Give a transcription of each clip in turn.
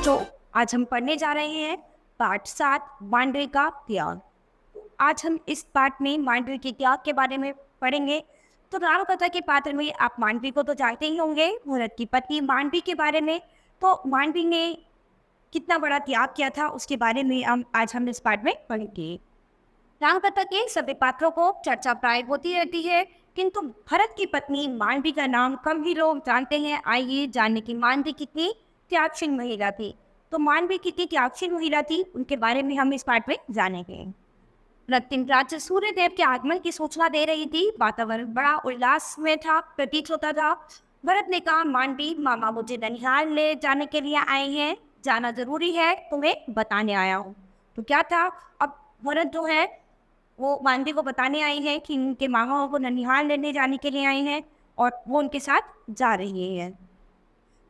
बच्चों, आज हम पढ़ने जा रहे हैं पाठ 7 मांडवी का त्याग। आज हम इस पाठ में मांडवी के त्याग के बारे में पढ़ेंगे। तो राम कथा के पात्र में आप मांडवी को तो जानते ही होंगे, भरत की पत्नी मांडवी के बारे में। तो मांडवी ने कितना बड़ा त्याग किया था उसके बारे में हम इस पाठ में पढ़ेंगे। राम कथा के सभी पात्रों को चर्चा प्राय होती रहती है, किंतु भरत की पत्नी मांडवी का नाम कम ही लोग जानते हैं। आइए जानने की मांडवी कितनी त्यागशील महिला थी। तो मांडवी कितनी त्यागशील महिला थी उनके बारे में हम इस पाठ में जानेंगे। रत्न राज्य सूर्यदेव के आगमन की सूचना दे रही थी। वातावरण बड़ा उल्लास में था, प्रतीत होता था। भरत ने कहा, मांडवी मामा मुझे ननिहाल ले जाने के लिए आए हैं, जाना जरूरी है, तुम्हें बताने आया हूँ। तो क्या था, अब भरत जो है वो मांडवी को बताने आई है कि उनके मामा को ननिहाल लेने जाने के लिए आए हैं और वो उनके साथ जा रही है।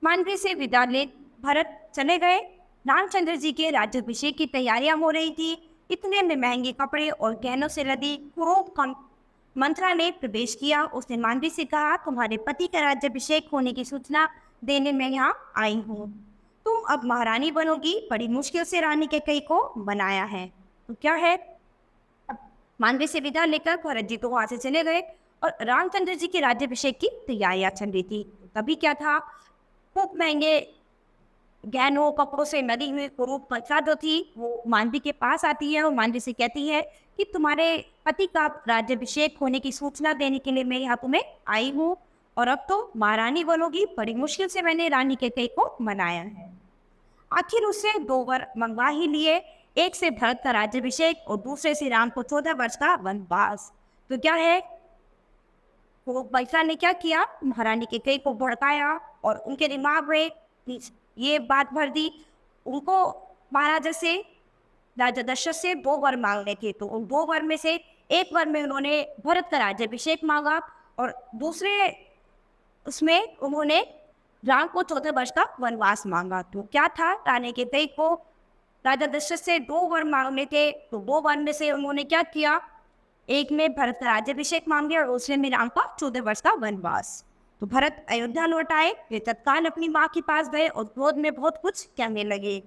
मांडवी से विदा ले भरत चले गए। रामचंद्र जी के राज्याभिषेक की तैयारियां हो रही थी। इतने में महंगे कपड़े और गहनों से लदी खूब मंत्रा ने प्रवेश किया। उसने मांडवी से कहा, तुम्हारे पति का राज्याभिषेक होने की सूचना देने में यहाँ आई हूँ। तुम अब महारानी बनोगी। बड़ी मुश्किल से रानी के कई को बनाया है। तो क्या है, मांडवी से विदा लेकर भरत जी तो वहां से चले गए और रामचंद्र जी के राज्याभिषेक की तैयारियां चल रही थी। तभी क्या था, खूब महंगे गहनों कपड़ों से लदी हुई कुरूप मंत्रा जो थी वो मांडवी के पास आती है और मांडवी से कहती है कि तुम्हारे पति का राज्याभिषेक होने की सूचना देने के लिए मैं यहाँ तुम्हें आई हूँ और अब तो महारानी बनोगी। बड़ी मुश्किल से मैंने रानी के कई को मनाया है। आखिर उससे 2 वर मंगवा ही लिए, एक से भरत का राज्याभिषेक और दूसरे से राम को 14 वर्ष का वनवास। तो क्या है, वो बैसा ने क्या किया, महारानी के कई को भड़काया और उनके दिमाग में ये बात भर दी। उनको महाराजा से, राजा दशरथ से 2 वर मांगने थे। तो उन 2 वर में से एक वर में उन्होंने भरत का राज्याभिषेक मांगा और दूसरे उसमें उन्होंने राम को 14 वर्ष का वनवास मांगा। तो क्या था, रानी के कई को राजा दशरथ से 2 वर मांगने थे। तो 2 वर में से उन्होंने क्या किया, एक में भरत का राज्याभिषेक मांगे और दूसरे में राम का 14 वर्ष का वनवास। तो भरत अयोध्या लौट आए। वे तत्काल अपनी माँ के पास गए और क्रोध में बहुत कुछ कहने लगे।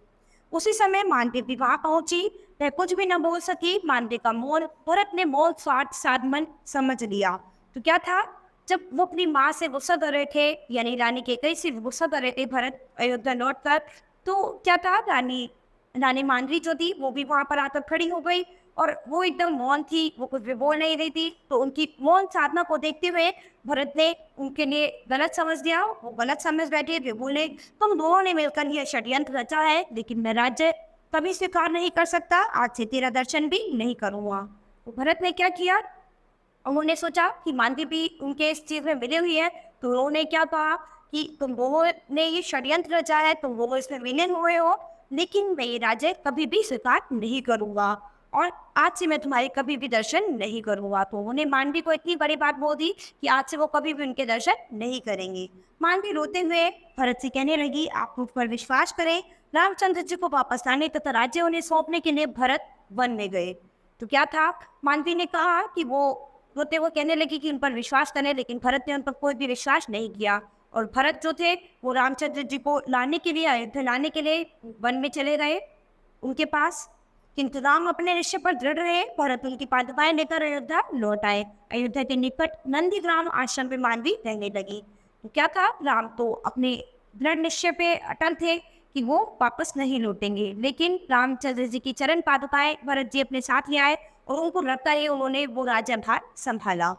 उसी समय मांडवी भी वहां पहुंची। वह कुछ भी न बोल सकी। मांडवी का मौन भरत ने मौन स्वार्थ साधमन समझ लिया। तो क्या था, जब वो अपनी माँ से गुस्सा कर रहे थे, यानी रानी केकई से गुस्सा कर रहे थे भरत अयोध्या लौट कर, तो क्या था, रानी रानी मांडवी जो थी वो भी वहां पर आकर खड़ी हो गई और वो एकदम मौन थी, वो कुछ भी बोल नहीं रही थी। तो उनकी मौन साधना को देखते हुए भरत ने उनके लिए गलत समझ दिया। वो गलत समझ बैठे, वे बोले, तुम दोनों ने मिलकर यह षड्यंत्र रचा है, लेकिन मैं राज्य कभी स्वीकार नहीं कर सकता। आज से तेरा दर्शन भी नहीं करूंगा। तो भरत ने क्या किया, उन्होंने सोचा कि मांडवी भी उनके इस चीज में मिली हुई है। तो उन्होंने क्या कहा कि तुम दोनों ने ये षड्यंत्र रचा है, तुम दोनों इसमें मिले हुए हो, लेकिन मैं ये राज्य कभी भी स्वीकार नहीं करूंगा और आज से मैं तुम्हारे कभी भी दर्शन नहीं करूंगा। तो उन्होंने मांडवी को इतनी बड़ी बात बोल दी कि आज से वो कभी भी उनके दर्शन नहीं करेंगे। मांडवी रोते हुए भरत से कहने लगी, आप मुझ पर विश्वास करें। रामचंद्र जी को वापस लाने तथा राज्य उन्हें सौंपने के लिए भरत वन में गए। तो क्या था, मांडवी ने कहा कि वो रोते हुए कहने लगी कि उन पर विश्वास करें, लेकिन भरत ने उन पर कोई भी विश्वास नहीं किया और भरत जो थे वो रामचंद्र जी को लाने के लिए, अयोध्या लाने के लिए वन में चले गए उनके पास। किंतु राम अपने निश्चय पर दृढ़ रहे। भरत उनकी पादुकाएं लेकर अयोध्या लौट आए। अयोध्या के निकट नंदीग्राम आश्रम में मांडवी रहने लगी। तो क्या था, राम तो अपने दृढ़ निश्चय पे अटल थे कि वो वापस नहीं लौटेंगे, लेकिन रामचंद्र जी की चरण पादुकाएं भरत जी अपने साथ ले आए और उनको लगता है उन्होंने वो राज्यभार संभाला।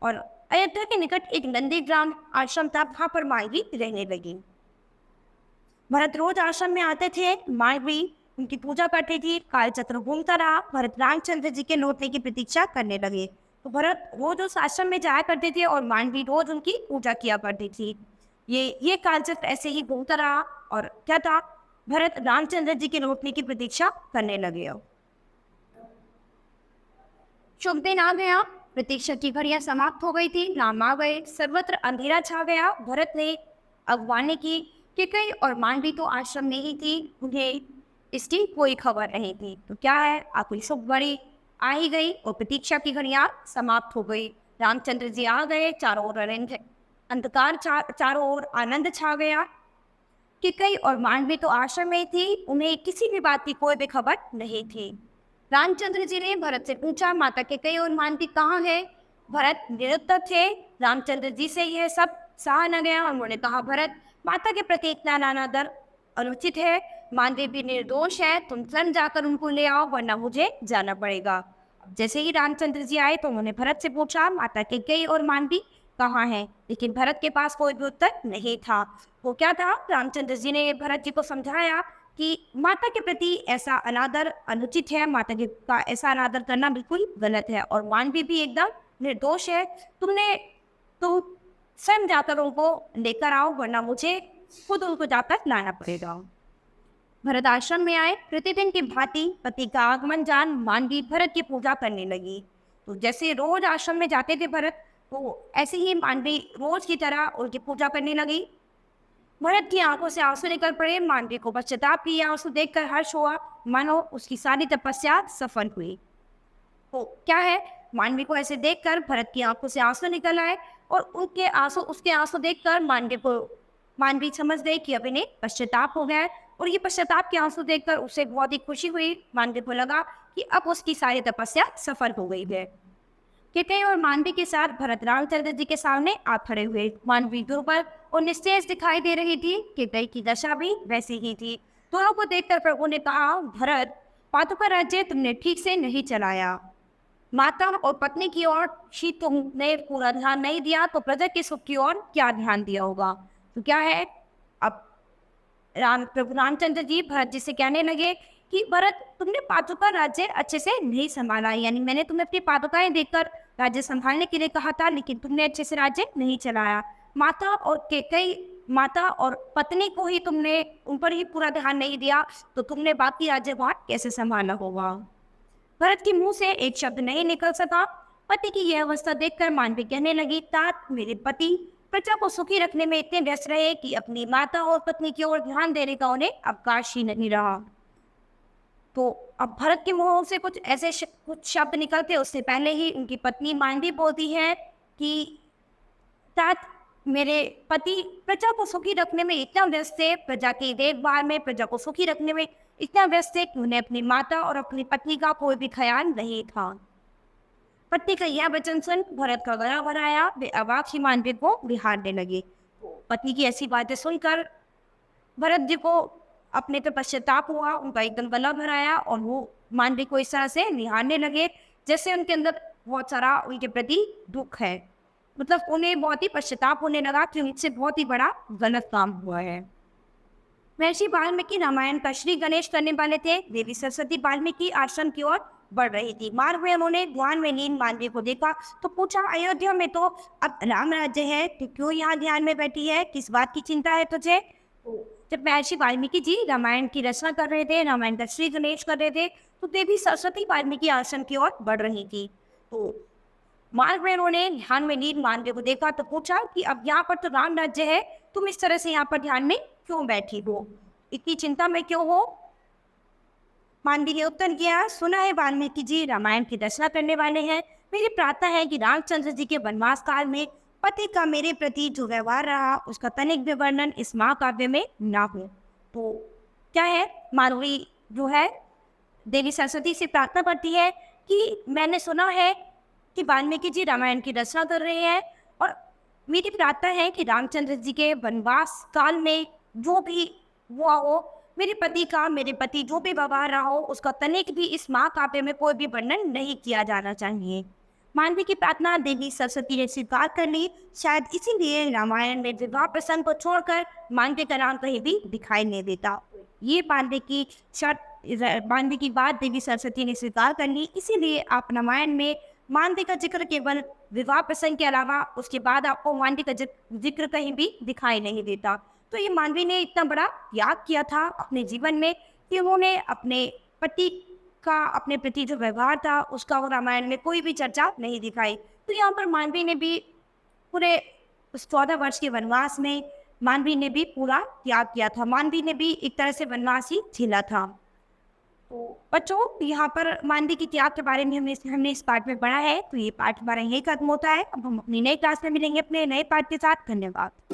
और अयोध्या के निकट एक नंदीग्राम आश्रम था, वहां पर मांडवी रहने लगी। भरत रोज आश्रम में आते थे, मांडवी उनकी पूजा करती थी। कालचक्र घूमता रहा। भरत रामचंद्र जी के लौटने की प्रतीक्षा करने लगे। तो भरत रोज उस आश्रम में जाया करते थे और मांडवी रोज उनकी पूजा किया करती थी। ये कालचक्र ऐसे ही घूमता रहा और क्या था, भरत रामचंद्र जी के लौटने की प्रतीक्षा करने लगे। शुभ दिन आ गया। प्रतीक्षा की घड़ियां समाप्त हो गई थी। राम आ गए। सर्वत्र अंधेरा छा गया। भरत ने अगवानी की कि कई और मांडवी तो आश्रम में ही थी, उन्हें इसकी कोई खबर नहीं थी। तो क्या है, आपकी शुभ घड़ी आ ही गई और प्रतीक्षा की घड़ियां समाप्त हो गई। रामचंद्र जी आ गए। चारों ओर अंधकार, चारों ओर आनंद छा गया। कैकेयी और मांडवी तो आश्रम में थी, उन्हें किसी भी बात की कोई भी खबर नहीं थी। रामचंद्र जी ने भरत से पूछा, माता कैकेयी और मांडवी कहाँ है? भरत निरुत्तर थे। रामचंद्र जी से यह सब सहा न गया और उन्होंने कहा, भरत, माता के प्रति इतना अनादर अनुचित है। मांडवी भी निर्दोष है, तुम स्वयं जाकर उनको ले आओ, वरना मुझे जाना पड़ेगा। जैसे ही रामचंद्र जी आए तो उन्होंने भरत से पूछा, माता कैकेयी और मांडवी कहाँ हैं? लेकिन भरत के पास कोई भी उत्तर नहीं था। वो क्या था? रामचंद्र जी ने भरत जी को समझाया कि माता के प्रति ऐसा अनादर अनुचित है, माता के का ऐसा अनादर करना बिल्कुल गलत है, और मांडवी भी एकदम निर्दोष है। तुम स्वयं जाकर उनको लेकर आओ, वरना मुझे खुद उनको जाकर लाना पड़ेगा। भरत आश्रम में आए। प्रतिदिन की भांति पति का आगमन जान मांडवी भरत की पूजा करने लगी। तो जैसे रोज आश्रम में जाते थे भरत, तो ऐसे ही मांडवी रोज की तरह उनकी पूजा करने लगी। भरत की आंखों से आंसू निकल पड़े। मांडवी को पश्चाताप की आंसू देखकर हर्ष हुआ, मानो उसकी सारी तपस्या सफल हुई। तो क्या है, मांडवी को ऐसे देखकर भरत की आंखों से आंसू निकल आए, और उसके आंसू देखकर मांडवी समझ गई कि अब इन्हें पश्चाताप हो गया है, और ये पश्चाताप के आंसू देखकर उसे बहुत ही खुशी हुई। मांडवी को लगा कि अब उसकी सारी तपस्या सफल हो गई है। कैकेयी और मांडवी के साथ भरत रामचंद्र जी के सामने आ खड़े हुए। मांडवी दुर्बल और निस्तेज दिखाई दे रही थी। कैकेयी की दशा भी वैसी ही थी। दोनों को देखकर प्रभु ने कहा, भरत, पादुका राज्य तुमने ठीक से नहीं चलाया। माता और पत्नी की ओर ही तुमने पूरा ध्यान नहीं दिया, तो प्रजा के सुख की ओर क्या ध्यान दिया होगा? तो क्या है, अब प्रभु रामचंद्र जी भरत जी से कहने लगे कि भरत, तुमने पादुका राज्य अच्छे से नहीं संभाला, यानी मैंने तुम्हें अपनी पादुकाएं देकर राज्य संभालने के लिए कहा था, लेकिन तुमने अच्छे से राज्य नहीं चलाया। माता और पत्नी को ही तुमने, उन पर ही पूरा ध्यान नहीं दिया, तो तुमने बाकी राज्यभार कैसे संभाला होगा? भरत के मुंह से एक शब्द नहीं निकल सका। पति की यह अवस्था देखकर मांडवी कहने लगी, तात, मेरे पति प्रजा को सुखी रखने में इतने व्यस्त रहे कि अपनी माता और पत्नी की ओर ध्यान देने का उन्हें अवकाश ही नहीं रहा। तो अब भरत के मुंह से कुछ ऐसे कुछ शब्द निकलते, उससे पहले ही उनकी पत्नी मांडवी बोलती है कि तात, मेरे पति प्रजा को सुखी रखने में इतना व्यस्त थे, प्रजा की देखभाल में, प्रजा को सुखी रखने में इतना व्यस्त थे कि उन्हें अपनी माता और अपनी पत्नी का कोई भी ख्याल नहीं था। पत्नी का यह वचन सुन भरत का गला भराया। वे अवाक ही मांडवी को निहारने लगे। पत्नी की ऐसी बातें सुनकर भरत जी को अपने पे पश्चाताप हुआ, उनका एकदम गला भराया, और वो मांडवी को इस तरह से निहारने लगे जैसे उनके अंदर बहुत सारा उनके प्रति दुख है। मतलब उन्हें बहुत ही पश्चाताप होने लगा कि उनसे बहुत ही बड़ा गलत काम हुआ है। महर्षि वाल्मीकि रामायण का श्री गणेश करने वाले थे। देवी सरस्वती वाल्मीकि आश्रम की ओर बढ़ रही थी। मार्ग में उन्होंने ध्यान में लीन मांडवी को देखा तो पूछा, अयोध्या में तो अब राम राज्य है, तो क्यों यहाँ ध्यान में बैठी है? किस बात की चिंता है तुझे? जब महर्षि वाल्मीकि जी रामायण की रचना कर रहे थे, रामायण का श्री गणेश कर रहे थे, तो देवी सरस्वती वाल्मीकि आश्रम की ओर बढ़ रही थी। तो मार्ग में उन्होंने ध्यान में लीन मांडवी को देखा तो पूछा कि अब यहाँ पर तो राम राज्य है, तुम इस तरह से यहाँ पर ध्यान में क्यों बैठी हो? इतनी चिंता में क्यों हो? मांडवी ने उत्तर दिया, सुना है वाल्मीकि जी रामायण की रचना करने वाले हैं। मेरी प्रार्थना है कि रामचंद्र जी के वनवास काल में पति का मेरे प्रति जो व्यवहार रहा, उसका तनिक भी वर्णन इस महाकाव्य में ना हो। तो क्या है, मांडवी जो है देवी सरस्वती से प्रार्थना करती है कि मैंने सुना है कि वाल्मीकि जी रामायण की रचना कर रहे हैं, और मेरी प्रार्थना है कि रामचंद्र जी के वनवास काल में जो भी हुआ हो, मेरे पति जो भी व्यवहार रहा हो, उसका तनिक भी इस महाकाव्य में कोई भी वर्णन नहीं किया जाना चाहिए। मांडवी की प्रार्थना देवी सरस्वती ने स्वीकार कर ली। शायद इसीलिए रामायण में विवाह प्रसंग को छोड़कर मांडवी का नाम कहीं भी दिखाई नहीं देता। ये मांडवी की बात देवी सरस्वती ने स्वीकार कर ली, इसीलिए आप रामायण में मांडवी का जिक्र केवल विवाह प्रसंग के अलावा उसके बाद आपको मांडवी का जिक्र कहीं भी दिखाई नहीं देता। तो ये मांडवी ने इतना बड़ा त्याग किया था अपने जीवन में कि उन्होंने अपने पति का अपने प्रति जो व्यवहार था उसका रामायण में कोई भी चर्चा नहीं दिखाई। तो यहाँ पर मांडवी ने भी पूरे उस 14 वर्ष के वनवास में मांडवी ने भी पूरा त्याग किया था। मांडवी ने भी एक तरह से वनवास ही झेला था। तो बच्चों, यहाँ पर मांडवी की त्याग के बारे में हमने इस पाठ में पढ़ा है। तो ये पाठ हमारा यही खत्म होता है। अब हम अपनी नई क्लास में मिलेंगे अपने नए पाठ के साथ। धन्यवाद।